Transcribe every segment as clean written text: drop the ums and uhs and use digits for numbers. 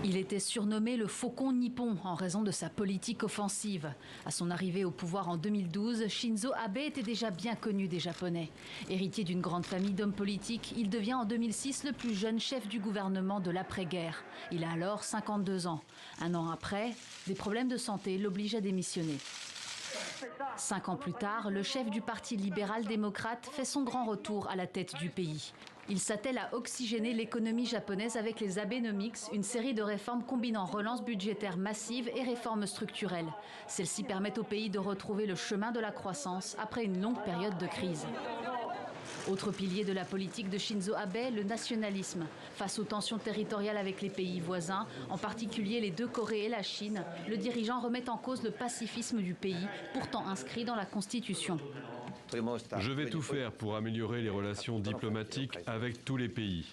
Il était surnommé le faucon nippon en raison de sa politique offensive. À son arrivée au pouvoir en 2012, Shinzo Abe était déjà bien connu des Japonais. Héritier d'une grande famille d'hommes politiques, il devient en 2006 le plus jeune chef du gouvernement de l'après-guerre. Il a alors 52 ans. Un an après, des problèmes de santé l'obligent à démissionner. 5 ans plus tard, le chef du parti libéral-démocrate fait son grand retour à la tête du pays. Il s'attelle à oxygéner l'économie japonaise avec les Abenomics, une série de réformes combinant relance budgétaire massive et réformes structurelles. Celles-ci permettent au pays de retrouver le chemin de la croissance après une longue période de crise. Autre pilier de la politique de Shinzo Abe, le nationalisme. Face aux tensions territoriales avec les pays voisins, en particulier les deux Corées et la Chine, le dirigeant remet en cause le pacifisme du pays, pourtant inscrit dans la Constitution. Je vais tout faire pour améliorer les relations diplomatiques avec tous les pays.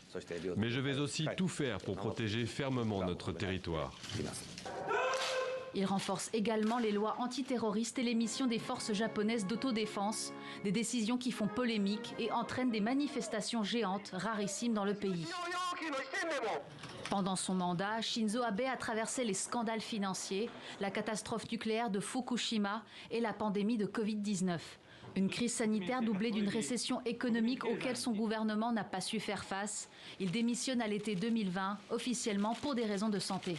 Mais je vais aussi tout faire pour protéger fermement notre territoire. Il renforce également les lois antiterroristes et les missions des forces japonaises d'autodéfense, des décisions qui font polémique et entraînent des manifestations géantes, rarissimes dans le pays. Pendant son mandat, Shinzo Abe a traversé les scandales financiers, la catastrophe nucléaire de Fukushima et la pandémie de Covid-19. Une crise sanitaire doublée d'une récession économique auquel son gouvernement n'a pas su faire face. Il démissionne à l'été 2020, officiellement pour des raisons de santé.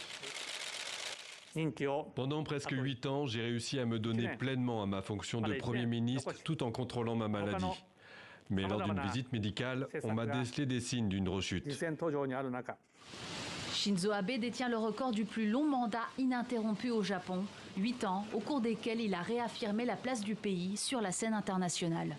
Pendant presque 8 ans, j'ai réussi à me donner pleinement à ma fonction de Premier ministre tout en contrôlant ma maladie. Mais lors d'une visite médicale, on m'a décelé des signes d'une rechute. Shinzo Abe détient le record du plus long mandat ininterrompu au Japon, 8 ans, au cours desquels il a réaffirmé la place du pays sur la scène internationale.